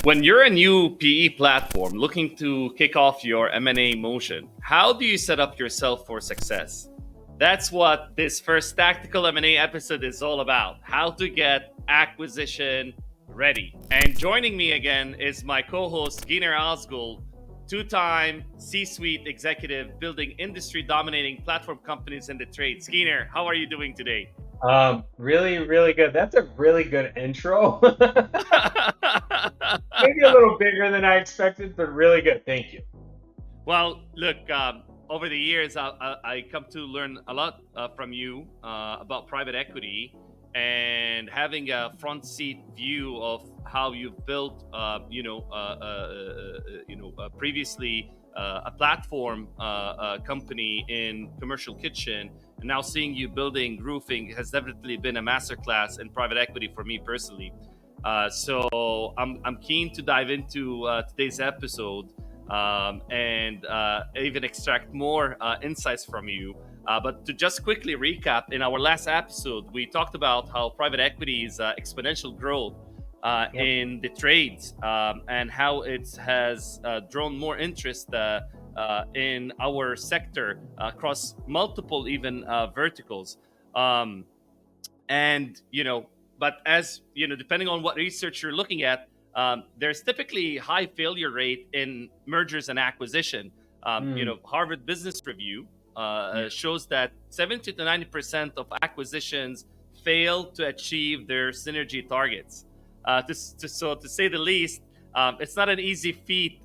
When you're a new PE platform looking to kick off your M&A motion, how do you set up yourself for success? That's what this first Tactical M&A episode is all about, how to get acquisition ready. And joining me again is my co-host, 𝗧𝗜𝗠𝗘𝗦𝗧𝗔𝗠𝗣𝗦, two-time C-suite executive building industry-dominating platform companies in the trade. 𝗧𝗜𝗠𝗘, how are you doing today? Really good. That's a really good intro. Maybe a little bigger than I expected, but really good. Thank you. Well, look, over the years, I come to learn a lot from you about private equity and having a front seat view of how you've built, previously a platform company in commercial kitchen. And now seeing you building roofing has definitely been a masterclass in private equity for me personally. So I'm keen to dive into today's episode and even extract more insights from you. But to just quickly recap, in our last episode, we talked about how private equity's exponential growth in the trades and how it has drawn more interest in our sector across multiple even verticals. But as you know, depending on what research you're looking at, there's typically high failure rate in mergers and acquisition. Harvard Business Review shows that 70 to 90% of acquisitions fail to achieve their synergy targets. So to say the least, it's not an easy feat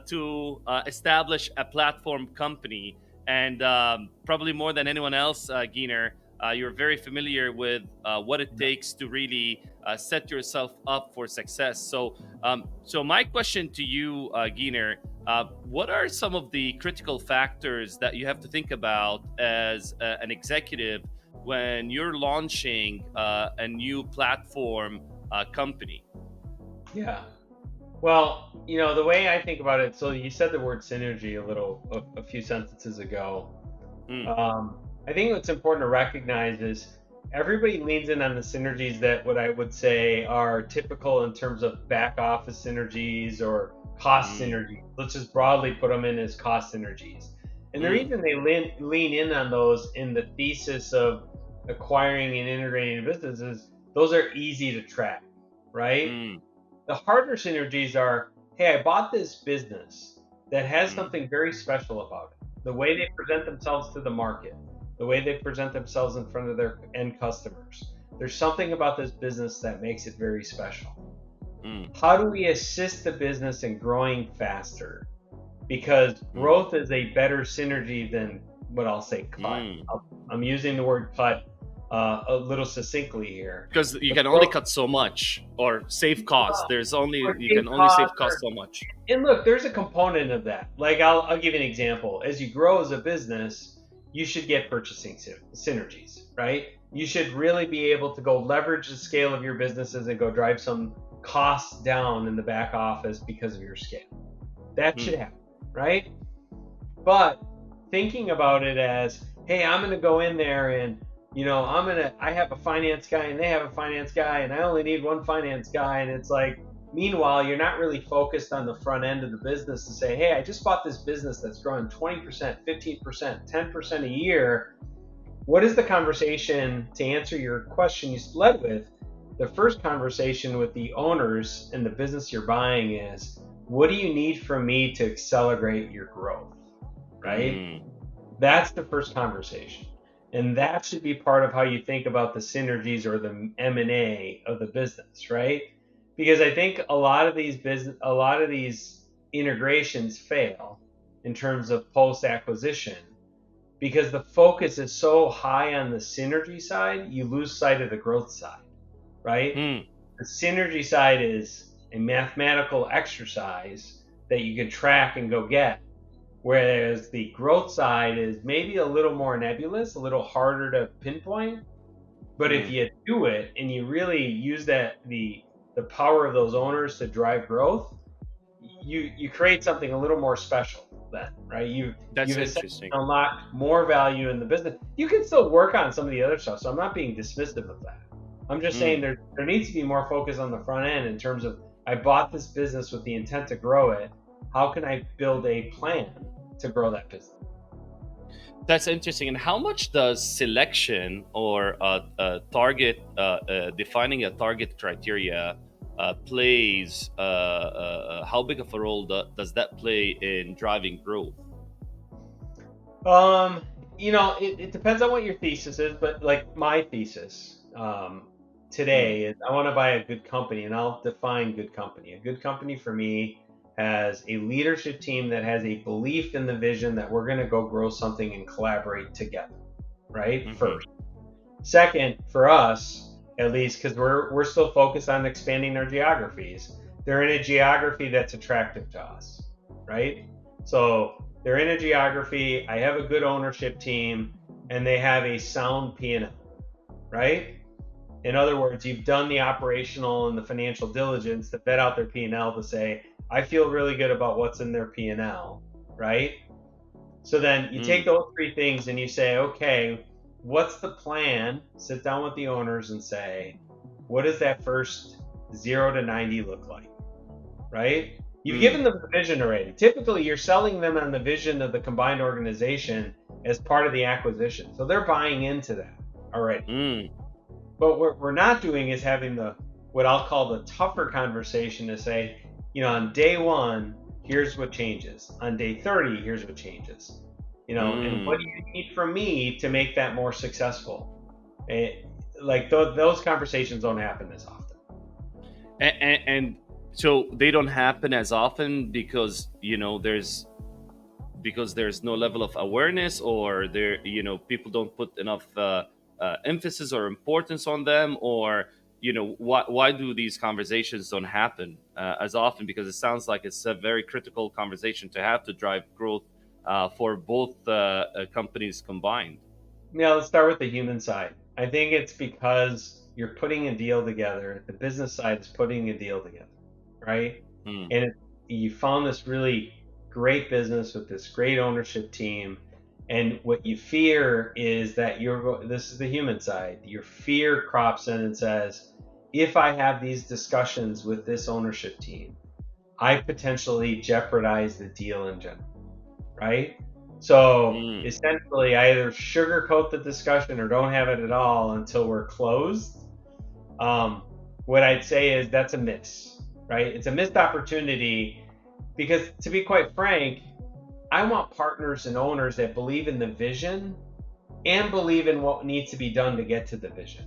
to establish a platform company. And probably more than anyone else, 𝗧𝗜𝗠𝗘, you're very familiar with what it takes to really set yourself up for success. So my question to you, 𝗧𝗜𝗠𝗘, what are some of the critical factors that you have to think about as an executive when you're launching a new platform company? Yeah. Well, the way I think about it, so you said the word synergy a few sentences ago. I think what's important to recognize is everybody leans in on the synergies that what I would say are typical in terms of back office synergies or cost synergies. Let's just broadly put them in as cost synergies. And the reason they lean in on those in the thesis of acquiring and integrating a business is those are easy to track, right? The harder synergies are, hey, I bought this business that has something very special about it. The way they present themselves to the market, the way they present themselves in front of their end customers. There's something about this business that makes it very special. How do we assist the business in growing faster? Because growth is a better synergy than what I'll say cut. I'm using the word cut a little succinctly here. Because you can only cut so much or save costs. You can only save costs so much. And look, there's a component of that. Like I'll give you an example. As you grow as a business, you should get purchasing synergies, right? You should really be able to go leverage the scale of your businesses and go drive some costs down in the back office because of your scale. That should happen, right? But thinking about it as, hey, I'm going to go in there and, I have a finance guy and they have a finance guy and I only need one finance guy. And it's like, meanwhile, you're not really focused on the front end of the business to say, hey, I just bought this business that's growing 20%, 15%, 10% a year. What is the conversation to answer your question you led with? The first conversation with the owners in the business you're buying is, what do you need from me to accelerate your growth, right? That's the first conversation. And that should be part of how you think about the synergies or the M&A of the business, right? Because I think a lot of these integrations fail in terms of post-acquisition because the focus is so high on the synergy side, you lose sight of the growth side, right? The synergy side is a mathematical exercise that you can track and go get, whereas the growth side is maybe a little more nebulous, a little harder to pinpoint. But if you do it and you really use the power of those owners to drive growth, you create something a little more special then, right? You've interesting. Unlocked more value in the business. You can still work on some of the other stuff, so I'm not being dismissive of that. I'm just saying there needs to be more focus on the front end in terms of I bought this business with the intent to grow it. How can I build a plan to grow that business? That's interesting. And how much does selection or target defining a target criteria plays? How big of a role does that play in driving growth? It depends on what your thesis is, but like my thesis today is I want to buy a good company, and I'll define good company. A good company for me has a leadership team that has a belief in the vision that we're going to go grow something and collaborate together, right? Mm-hmm. First. Second, for us, at least, because we're still focused on expanding our geographies, they're in a geography that's attractive to us, right? So they're in a geography, I have a good ownership team, and they have a sound P&L, right? In other words, you've done the operational and the financial diligence to vet out their P&L to say, I feel really good about what's in their P&L, right? So then you take those three things and you say, okay, what's the plan? Sit down with the owners and say, what does that first 0 to 90 look like, right? You've given them the vision already. Typically, you're selling them on the vision of the combined organization as part of the acquisition. So they're buying into that already. But what we're not doing is having what I'll call the tougher conversation to say, on day 1, here's what changes. On day 30, here's what changes. And what do you need from me to make that more successful? Those conversations don't happen as often. And so they don't happen as often because there's no level of awareness, or people don't put enough emphasis or importance on them, or why do these conversations don't happen as often? Because it sounds like it's a very critical conversation to have to drive growth for both companies combined. Now let's start with the human side. I think it's because you're putting a deal together. The business side is putting a deal together, right? And you found this really great business with this great ownership team, and what you fear is that this is the human side. Your fear crops in and says, if I have these discussions with this ownership team, I potentially jeopardize the deal in general, right? So essentially, I either sugarcoat the discussion or don't have it at all until we're closed. What I'd say is that's a miss, right? It's a missed opportunity because, to be quite frank, I want partners and owners that believe in the vision and believe in what needs to be done to get to the vision,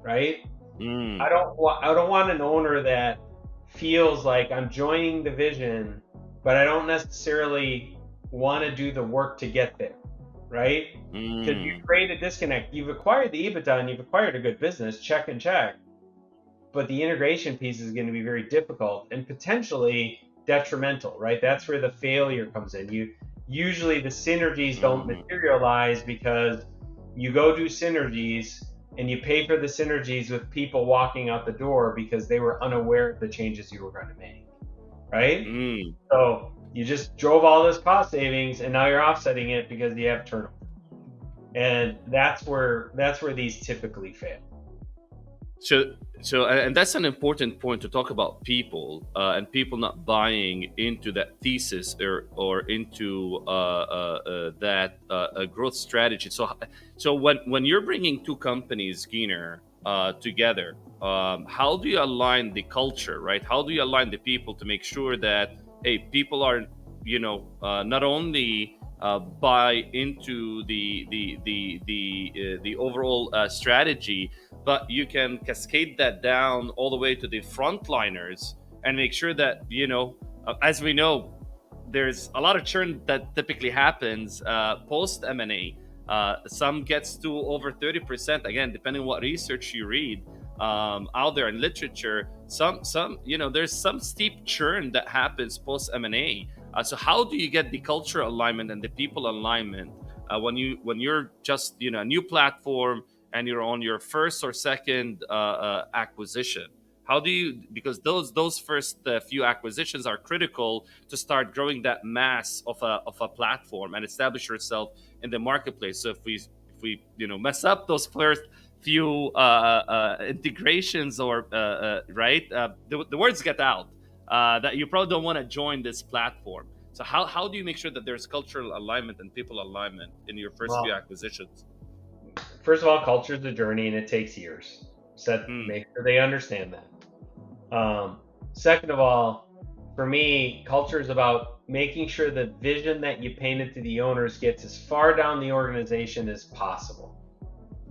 right? I don't want an owner that feels like I'm joining the vision, but I don't necessarily want to do the work to get there, right? Because you create a disconnect. You've acquired the EBITDA and you've acquired a good business, check and check, but the integration piece is going to be very difficult and potentially detrimental, right? That's where the failure comes in. Usually the synergies don't materialize because you go do synergies and you pay for the synergies with people walking out the door because they were unaware of the changes you were going to make, right? So you just drove all this cost savings and now you're offsetting it because you have turnover, and that's where these typically fail. So, and that's an important point to talk about people and people not buying into that thesis or into that growth strategy. So when you're bringing two companies, Giner, together, how do you align the culture, right? How do you align the people to make sure that people are, not only buy into the overall strategy, but you can cascade that down all the way to the frontliners and make sure that, as we know, there's a lot of churn that typically happens post M&A. Some gets to over 30%, again, depending on what research you read out there in literature. Some there's some steep churn that happens post M&A. So how do you get the cultural alignment and the people alignment when you're just a new platform and you're on your first or second acquisition? How do you, because those first few acquisitions are critical to start growing that mass of a platform and establish yourself in the marketplace. So if we mess up those few integrations or right, the words get out that you probably don't want to join this platform. So how do you make sure that there's cultural alignment and people alignment in your first few Well, acquisitions? first of all, culture is a journey and it takes years. Hmm. Make sure they understand that. Second of all, for me, culture is about making sure the vision that you painted to the owners gets as far down the organization as possible,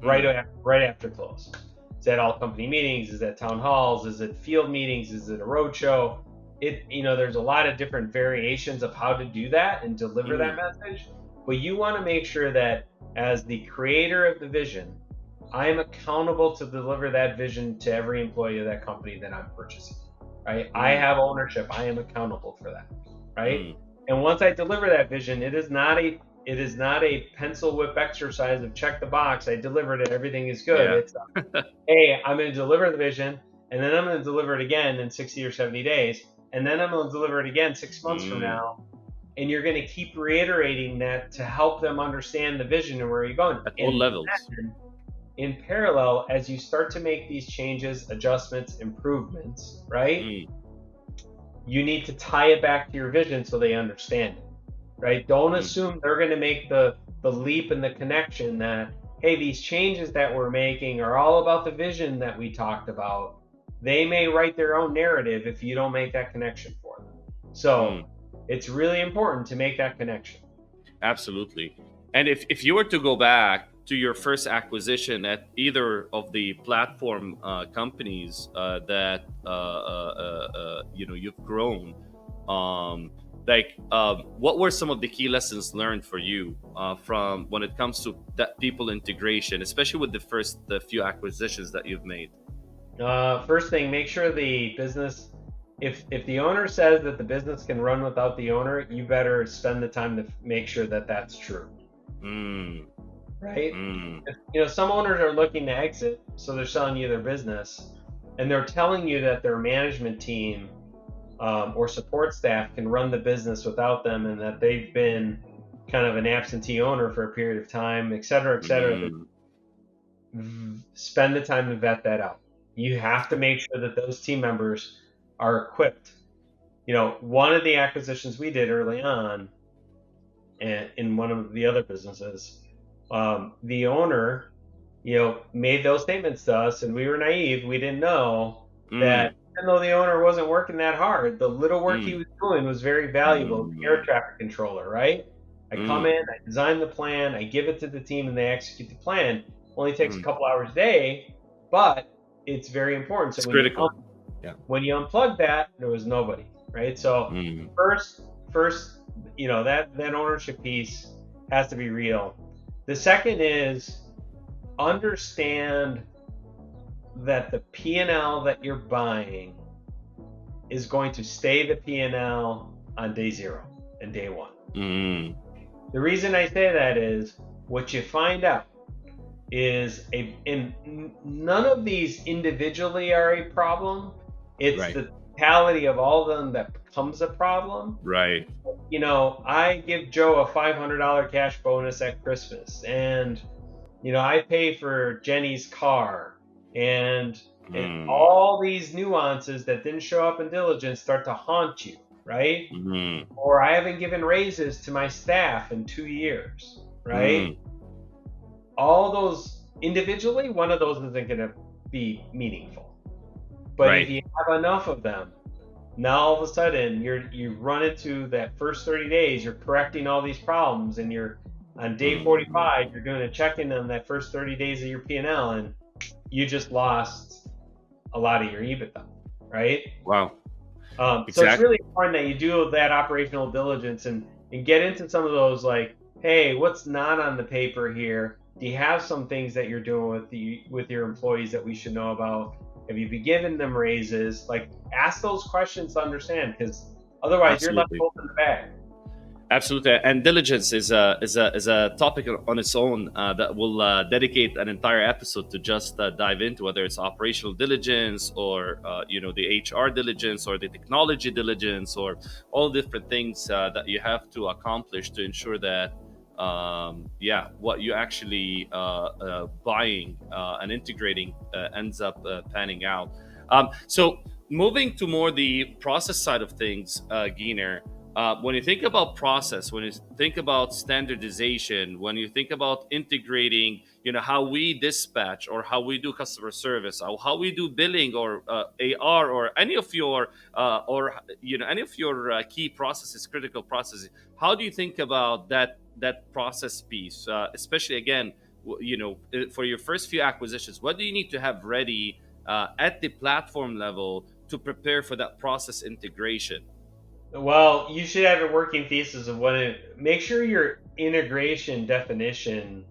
right Hmm. after close. Is that all company meetings? Is that town halls? Is it field meetings? Is it a road show? There's a lot of different variations of how to do that and deliver that Hmm. message. But you want to make sure that as the creator of the vision, I am accountable to deliver that vision to every employee of that company that I'm purchasing. Right? I Hmm. have ownership. I am accountable for that. Right? Hmm. And once I deliver that vision, it is not a pencil whip exercise of check the box. I delivered it. Everything is good. Yeah. It's hey, I'm going to deliver the vision, and then I'm going to deliver it again in 60 or 70 days, and then I'm going to deliver it again 6 months from Hmm. now. And you're going to keep reiterating that to help them understand the vision and where you're going. At all And levels. then, in parallel, as you start to make these changes, adjustments, improvements, right? Hmm. You need to tie it back to your vision so they understand it, right? Don't Hmm. assume they're going to make the leap and the connection that, hey, these changes that we're making are all about the vision that we talked about. They may write their own narrative if you don't make that connection for them. Hmm. So it's really important to make that connection. Absolutely. And if you were to go back to your first acquisition at either of the platform companies that you've grown, what were some of the key lessons learned for you from when it comes to that people integration, especially with the few acquisitions that you've made? First thing, make sure the business, if the owner says that the business can run without the owner, you better spend the time to make sure that that's true, Mm. right? Mm. Some owners are looking to exit, so they're selling you their business, and they're telling you that their management team or support staff can run the business without them, and that they've been kind of an absentee owner for a period of time, et cetera, et cetera. Mm. Spend the time to vet that out. You have to make sure that those team members are equipped. One of the acquisitions we did early on in one of the other businesses, the owner, made those statements to us, and we were naive. We didn't know that Mm. even though the owner wasn't working that hard, the little work he Mm. was doing was very valuable. The air Mm. traffic controller, right? I come Mm. in, I design the plan, I give it to the team, and they execute the plan. Only takes a Mm. couple hours a day, but it's very important. So It's critical. Yeah. when you unplug that, there was nobody, right? So Mm. first, that ownership piece has to be real. The second is understand that the P&L that you're buying is going to stay the P&L on day 0 and day 1. Mm. The reason I say that is what you find out is and none of these individually are a problem. It's Right. the totality of all of them that becomes a problem. Right. I give Joe a $500 cash bonus at Christmas, and I pay for Jenny's car, and Mm. all these nuances that didn't show up in diligence start to haunt you, right? Mm. Or I haven't given raises to my staff in 2 years, right? Mm. All those individually, one of those isn't going to be meaningful. But if Right. you have enough of them, now all of a sudden you run into that first 30 days, you're correcting all these problems, and you're on day Mm. 45, you're doing a check-in on that first 30 days of your P&L, and you just lost a lot of your EBITDA, right? Wow. So it's Exactly. really important that you do that operational diligence and get into some of those, like, hey, what's not on the paper here? Do you have some things that you're doing with your employees that we should know about? Have you been giving them raises? Like, ask those questions to understand, because otherwise you're left Absolutely. holding the bag. Absolutely. And diligence is a topic on its own that will dedicate an entire episode to just dive into, whether it's operational diligence or the HR diligence or the technology diligence or all different things that you have to accomplish to ensure that what you actually buying and integrating ends up panning out. So moving to more the process side of things, Giner, when you think about process, when you think about standardization, when you think about integrating, how we dispatch or how we do customer service, or how we do billing or AR or any of your key processes, critical processes, how do you think about that process piece, especially again, for your first few acquisitions? What do you need to have ready at the platform level to prepare for that process integration? Well, you should have a working thesis of make sure your integration definition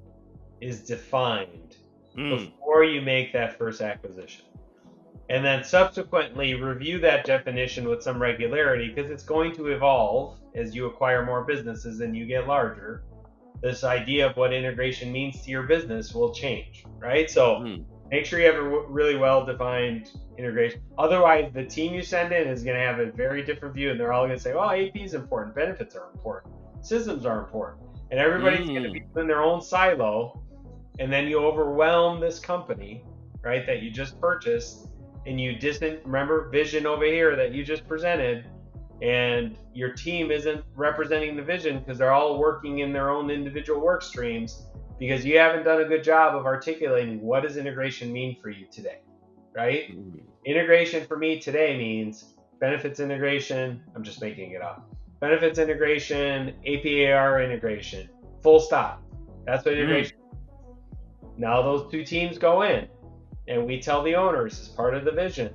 is defined Mm, before you make that first acquisition. And then subsequently review that definition with some regularity, because it's going to evolve as you acquire more businesses and you get larger. This idea of what integration means to your business will change, right? So mm, make sure you have a really well-defined integration. Otherwise, the team you send in is going to have a very different view, and they're all going to say, well, AP is important, benefits are important, systems are important. And everybody's going to be mm, in their own silo, and then you overwhelm this company, right, that you just purchased, and you remember vision over here that you just presented, and your team isn't representing the vision because they're all working in their own individual work streams, because you haven't done a good job of articulating what does integration mean for you today, right? mm, Integration for me today means benefits integration. I'm just making it up. Benefits integration, APAR integration, full stop. That's what mm, integration. Now those two teams go in, and we tell the owners as part of the vision,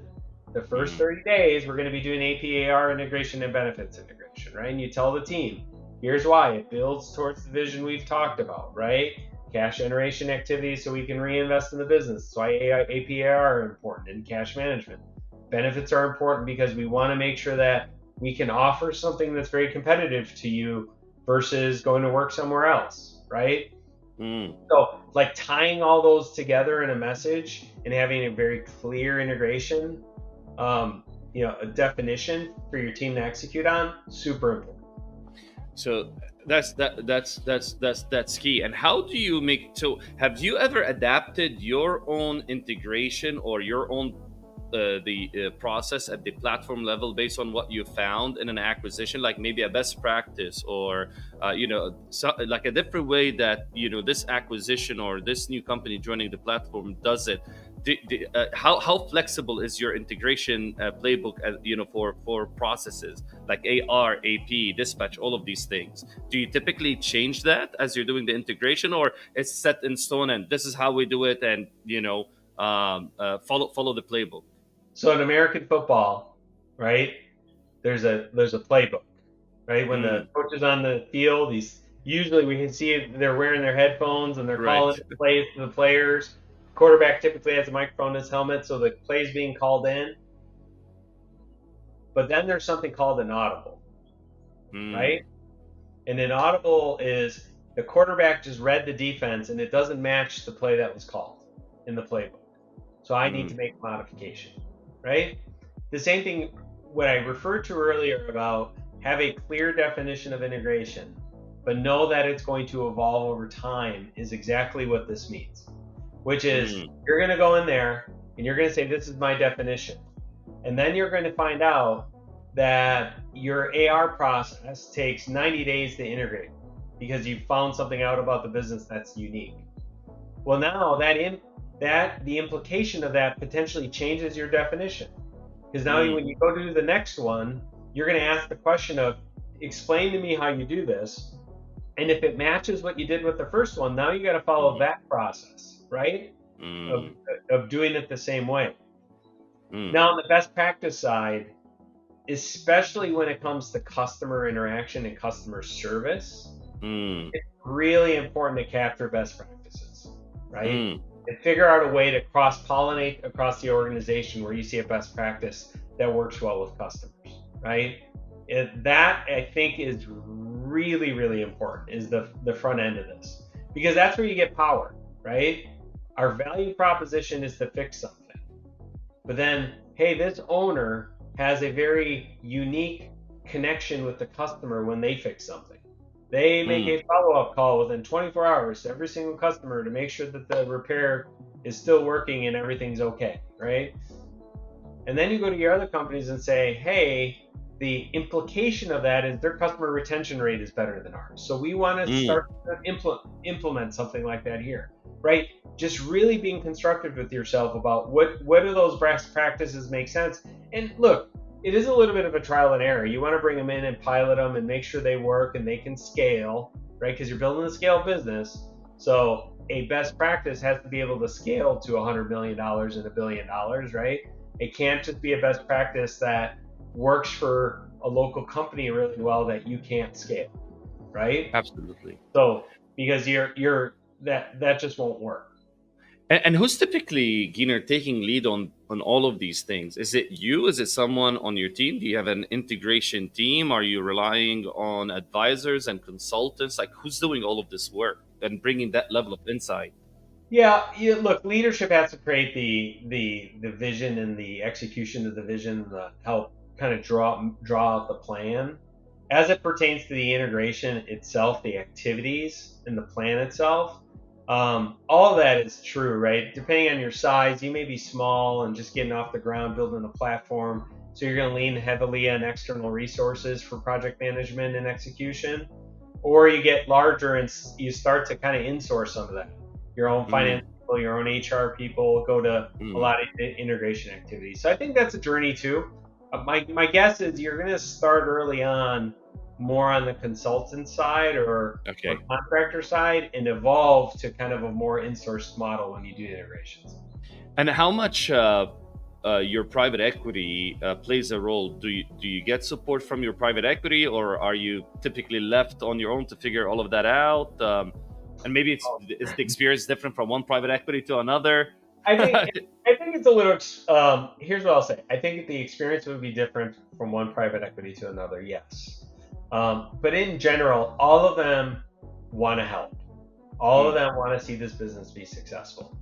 the first mm, 30 days, we're going to be doing APAR integration and benefits integration, right? And you tell the team, here's why. It builds towards the vision we've talked about, right? Cash generation activities so we can reinvest in the business. That's why APAR are important, and cash management. Benefits are important because we want to make sure that we can offer something that's very competitive to you versus going to work somewhere else, right? mm. So, like tying all those together in a message and having a very clear integration, a definition for your team to execute on, super important. So that's key. And how do you make, so have you ever adapted your own integration or your own the process at the platform level based on what you found in an acquisition, like maybe a best practice, or like a different way that this acquisition or this new company joining the platform does it? How flexible is your integration playbook, for processes like AR, AP, dispatch, all of these things? Do you typically change that as you're doing the integration, or it's set in stone and this is how we do it, and follow the playbook? So in American football, right, there's a playbook, right? When the Mm, coach is on the field, usually we can see they're wearing their headphones and they're right. calling plays to the players. Quarterback typically has a microphone in his helmet, so the play's being called in. But then there's something called an audible, right? Mm, And an audible is the quarterback just read the defense and it doesn't match the play that was called in the playbook. So I need to mm, make a modification, right? The same thing what I referred to earlier about have a clear definition of integration, but know that it's going to evolve over time is exactly what this means, which is mm, you're going to go in there and you're going to say, this is my definition. And then you're going to find out that your AR process takes 90 days to integrate because you found something out about the business that's unique. Well, now the implication of that potentially changes your definition, because now mm, when you go to do the next one, you're going to ask the question of, explain to me how you do this, and if it matches what you did with the first one, now you got to follow mm, that process, right? Of mm, of doing it the same way. mm, Now on the best practice side, especially when it comes to customer interaction and customer service, mm, it's really important to capture best practices, right? mm. And figure out a way to cross-pollinate across the organization where you see a best practice that works well with customers, right? That I think is really, really important, is the front end of this, because that's where you get power, right? Our value proposition is to fix something, but then, hey, this owner has a very unique connection with the customer when they fix something. They make Mm. a follow-up call within 24 hours to every single customer to make sure that the repair is still working and everything's okay, right? And then you go to your other companies and say, hey, the implication of that is their customer retention rate is better than ours. So we want to Mm. start to implement something like that here, right? Just really being constructive with yourself about what do those best practices make sense. And look, it is a little bit of a trial and error. You want to bring them in and pilot them and make sure they work and they can scale, right? Because you're building a scale business. So a best practice has to be able to scale to $100 million and $1 billion, right? It can't just be a best practice that works for a local company really well that you can't scale, right? Absolutely. So because you're that just won't work. And who's typically, taking lead on all of these things? Is it you? Is it someone on your team? Do you have an integration team? Are you relying on advisors and consultants? Like, who's doing all of this work and bringing that level of insight? Yeah, look, leadership has to create the vision and the execution of the vision, the help kind of draw out the plan. As it pertains to the integration itself, the activities and the plan itself, all of that is true, right? Depending on your size, you may be small and just getting off the ground, building a platform. So you're going to lean heavily on external resources for project management and execution. Or you get larger and you start to kind of insource some of that. Your own finance Mm. people, your own HR people, go to a Mm. lot of integration activities. So I think that's a journey too. My guess is you're going to start early on more on the consultant side or Okay. contractor side and evolve to kind of a more in-sourced model when you do integrations. And how much your private equity plays a role? Do you get support from your private equity, or are you typically left on your own to figure all of that out? And maybe it's the experience different from one private equity to another. I think I think it's a little. Here's what I'll say. I think the experience would be different from one private equity to another. Yes, but in general, all of them want to help. All of Mm. them want to see this business be successful.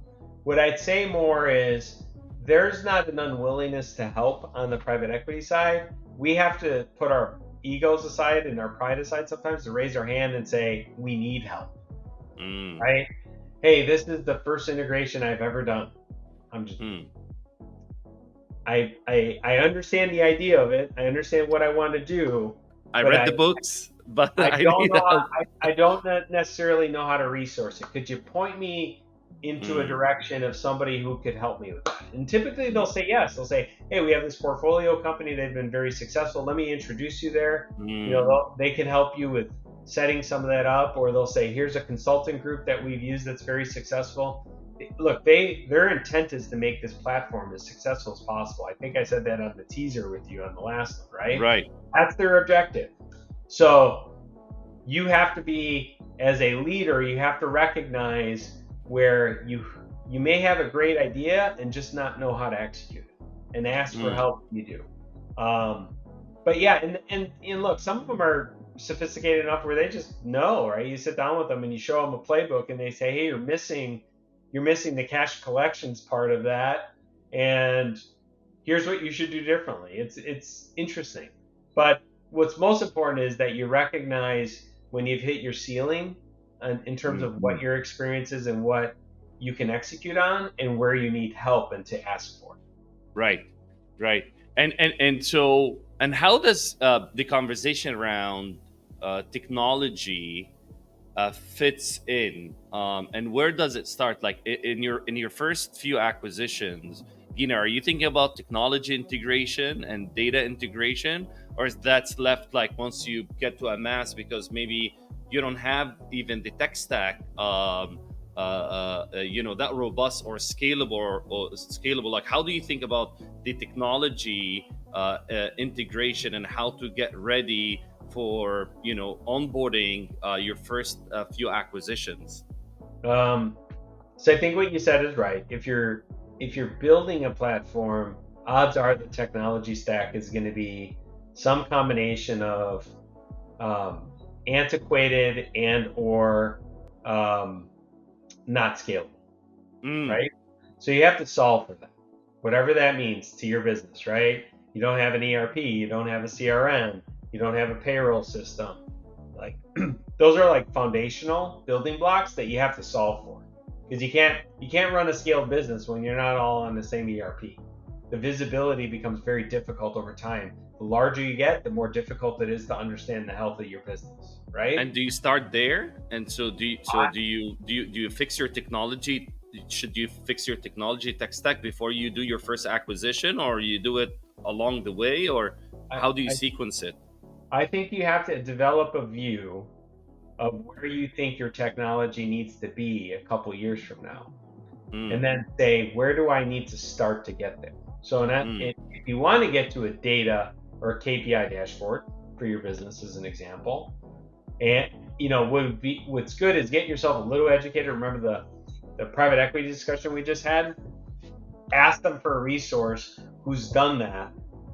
What I'd say more is there's not an unwillingness to help on the private equity side. We have to put our egos aside and our pride aside sometimes to raise our hand and say we need help, Mm. right? Hey, this is the first integration I've ever done. I'm just Mm. I understand the idea of it. I understand what I want to do, I but read the books, but I I don't need know help. I don't necessarily know how to resource it. Could you point me into a Mm. direction of somebody who could help me with that? And typically they'll Mm. say yes. They'll say, hey, we have this portfolio company. They've been very successful. Let me introduce you there. Mm. They can help you with setting some of that up, or they'll say, here's a consulting group that we've used that's very successful. Look, their intent is to make this platform as successful as possible. I think I said that on the teaser with you on the last one, right? Right. That's their objective. So you have to be, as a leader, you have to recognize where you may have a great idea and just not know how to execute it, and ask for Mm. help if you do. But yeah, and look, some of them are sophisticated enough where they just know, right? You sit down with them and you show them a playbook, and they say, hey, you're missing the cash collections part of that, and here's what you should do differently. It's interesting, but what's most important is that you recognize when you've hit your ceiling in terms Mm. of what your experience is and what you can execute on, and where you need help and to ask for it. Right. Right. And how does the conversation around technology fits in, and where does it start? Like, in your first few acquisitions, are you thinking about technology integration and data integration, or is that's left like once you get to a mass, because maybe you don't have even the tech stack, that robust or scalable, or scalable? Like, how do you think about the technology integration, and how to get ready for onboarding your first few acquisitions? Um, so I think what you said is right. If you're building a platform, odds are the technology stack is going to be some combination of um, antiquated and or not scalable, Mm. right? So you have to solve for that, whatever that means to your business, right? You don't have an ERP, you don't have a CRM, you don't have a payroll system. like those are like foundational building blocks that you have to solve for, because you can't run a scaled business when you're not all on the same ERP. The visibility becomes very difficult over time. The larger you get, the more difficult it is to understand the health of your business, right? And do you start there? And so do you fix your technology? Should you fix your technology tech stack before you do your first acquisition, or you do it along the way, or how do you sequence it? I think you have to develop a view of where you think your technology needs to be a couple years from now, and then say, where do I need to start to get there? So if you want to get to a data or a KPI dashboard for your business, as an example, and what's good is get yourself a little educated. Remember the private equity discussion we just had? Ask them for a resource who's done that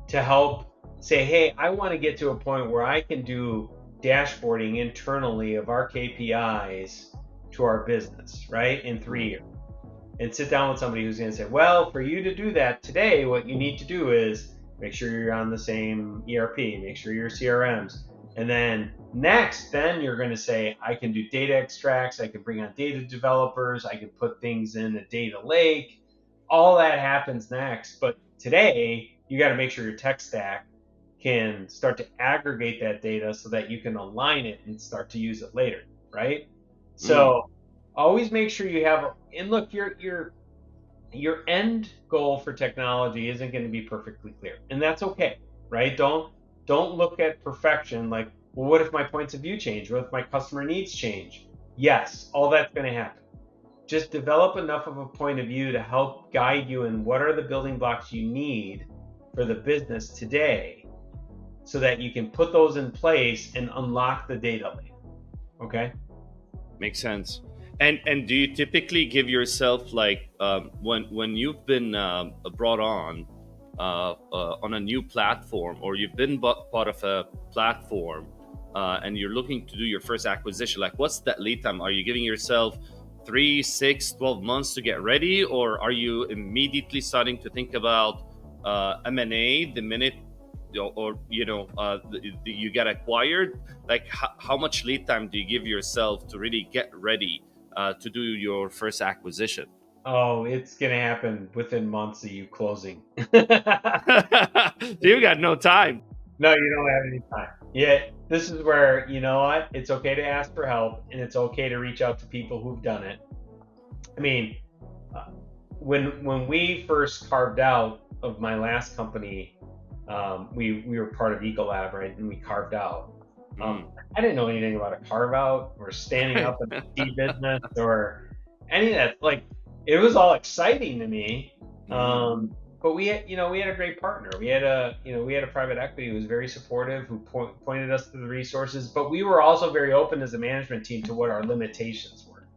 to help say, hey, I want to get to a point where I can do dashboarding internally of our KPIs to our business, right, in 3 years. And sit down with somebody who's going to say, well, for you to do that today, what you need to do is make sure you're on the same ERP, make sure your CRMs. And then then you're going to say, I can do data extracts, I can bring on data developers, I can put things in a data lake. All that happens next. But today, you got to make sure your tech stack can start to aggregate that data so that you can align it and start to use it later, right? So always make sure you have, and look, your end goal for technology isn't going to be perfectly clear, and that's okay, right? Don't look at perfection like, well, what if my points of view change? What if my customer needs change? Yes, all that's going to happen. Just develop enough of a point of view to help guide you in what are the building blocks you need for the business today, so that you can put those in place and unlock the data later. Okay? Makes sense. And do you typically give yourself, like, when you've been brought on a new platform, or you've been part of a platform, and you're looking to do your first acquisition, like, what's that lead time? Are you giving yourself 3, 6, 12 months to get ready, or are you immediately starting to think about M&A the minute you get acquired? Like, how much lead time do you give yourself to really get ready to do your first acquisition? Oh, it's gonna happen within months of you closing. You got no time. No, you don't have any time. Yeah, this is where, you know what? It's okay to ask for help, and it's okay to reach out to people who've done it. I mean, when we first carved out of my last company, we were part of Ecolab, right? And we carved out. I didn't know anything about a carve out or standing up in a key business or any of that. Like, it was all exciting to me. But we had a great partner. We had a private equity who was very supportive, who pointed us to the resources. But we were also very open as a management team to what our limitations were,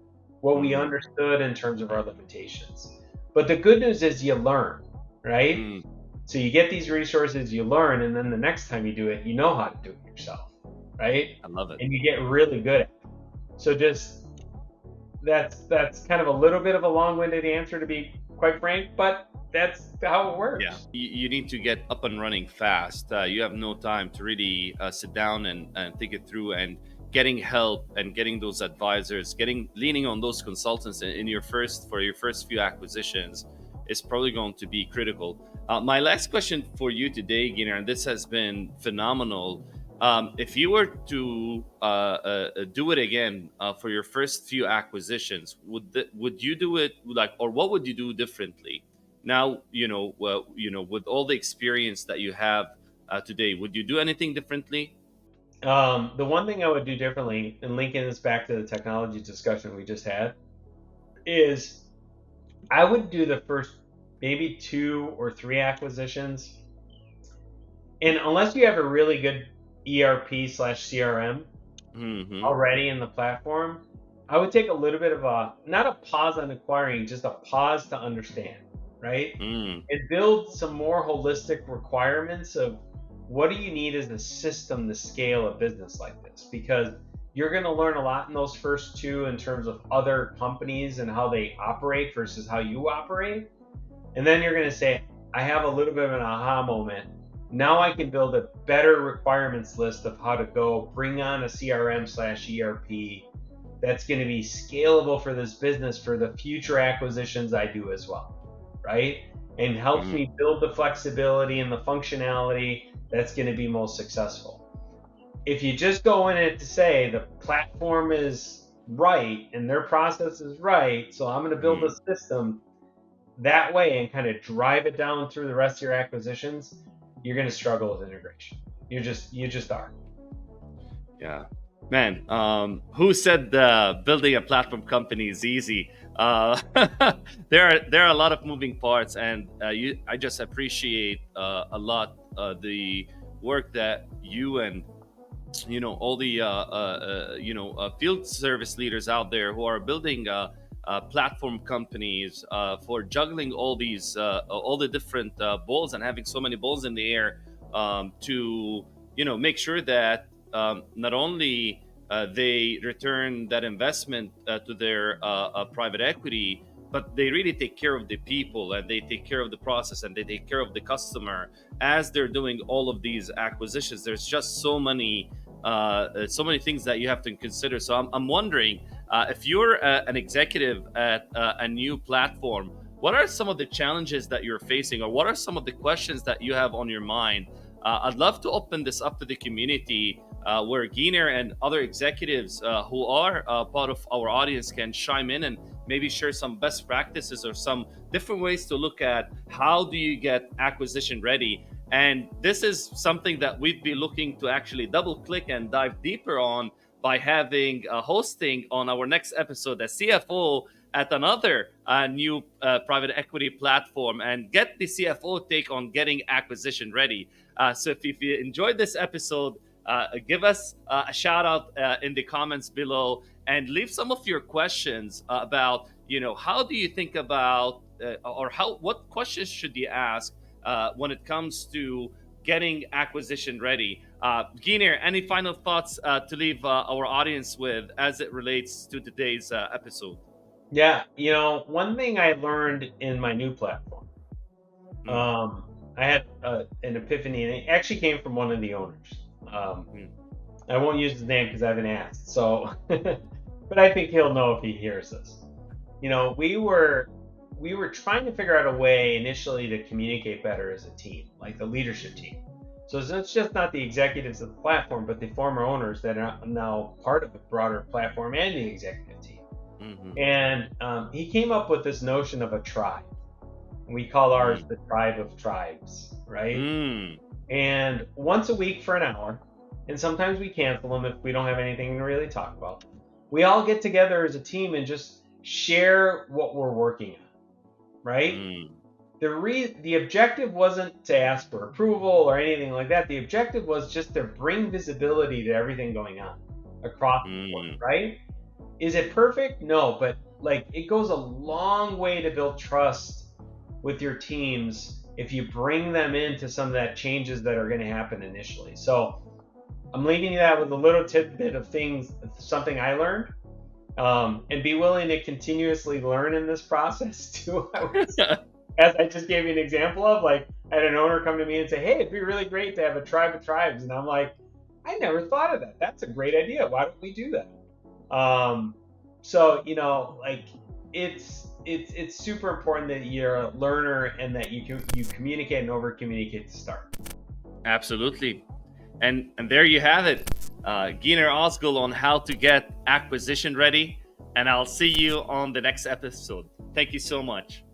what we understood in terms of our limitations. But the good news is you learn, right? So you get these resources, you learn, and then the next time you do it, you know how to do it yourself, right? I love it. And you get really good at it. So just that's kind of a little bit of a long-winded answer, to be quite frank, but that's how it works. Yeah, you need to get up and running fast. You have no time to really sit down and think it through, and getting help and getting those advisors, leaning on those consultants for your first few acquisitions is probably going to be critical. My last question for you today, Ginner, and this has been phenomenal. If you were to do it again for your first few acquisitions, would you do it or what would you do differently? Now, with all the experience that you have today, would you do anything differently? The one thing I would do differently, and linking this back to the technology discussion we just had, is I would do the first maybe 2 or 3 acquisitions. And unless you have a really good ERP/CRM already in the platform, I would take a little bit of not a pause on acquiring, just a pause to understand, right? And build some more holistic requirements of what do you need as a system to scale a business like this? Because you're going to learn a lot in those first 2 in terms of other companies and how they operate versus how you operate. And then you're going to say, I have a little bit of an aha moment Now I can build a better requirements list of how to go bring on a CRM/ERP that's going to be scalable for this business for the future acquisitions I do as well, right? And helps me build the flexibility and the functionality that's going to be most successful. If you just go in it to say the platform is right and their process is right, so I'm going to build a system that way and kind of drive it down through the rest of your acquisitions, you're going to struggle with integration. You just are. Yeah, man. Who said building a platform company is easy? There are a lot of moving parts, and I just appreciate a lot the work that you and all the field service leaders out there who are building platform companies for juggling all the different balls and having so many balls in the air to make sure that not only they return that investment to their private equity, but they really take care of the people, and they take care of the process, and they take care of the customer as they're doing all of these acquisitions. There's just so many things that you have to consider. So I'm wondering, if you're an executive at a new platform, what are some of the challenges that you're facing, or what are some of the questions that you have on your mind? I'd love to open this up to the community, where 𝗧𝗠𝗑 and other executives who are part of our audience can chime in and maybe share some best practices or some different ways to look at how do you get acquisition ready. And this is something that we'd be looking to actually double click and dive deeper on by having hosting on our next episode, a CFO at another new private equity platform, and get the CFO take on getting acquisition ready. So if you enjoyed this episode, give us a shout out in the comments below, and leave some of your questions about, how do you think about what questions should you ask when it comes to getting acquisition ready. 𝗧𝗠𝗑, any final thoughts to leave our audience with as it relates to today's episode? Yeah, one thing I learned in my new platform, I had an epiphany, and it actually came from one of the owners. I won't use his name because I haven't asked. So, but I think he'll know if he hears this. We were trying to figure out a way initially to communicate better as a team, like the leadership team. So it's just not the executives of the platform, but the former owners that are now part of the broader platform and the executive team. And he came up with this notion of a tribe. We call ours the tribe of tribes, right? And once a week for an hour, and sometimes we cancel them if we don't have anything to really talk about, we all get together as a team and just share what we're working on, right? The objective wasn't to ask for approval or anything like that. The objective was just to bring visibility to everything going on across the board, right? Is it perfect? No, but it goes a long way to build trust with your teams if you bring them into some of that changes that are going to happen initially. So I'm leaving you that with a little tidbit of something I learned, and be willing to continuously learn in this process too. As I just gave you an example of, I had an owner come to me and say, hey, it'd be really great to have a tribe of tribes. And I'm like, I never thought of that. That's a great idea. Why don't we do that? So, it's super important that you're a learner and that you communicate and over communicate to start. Absolutely. And there you have it. 𝗧𝗠𝗑 on how to get acquisition ready. And I'll see you on the next episode. Thank you so much.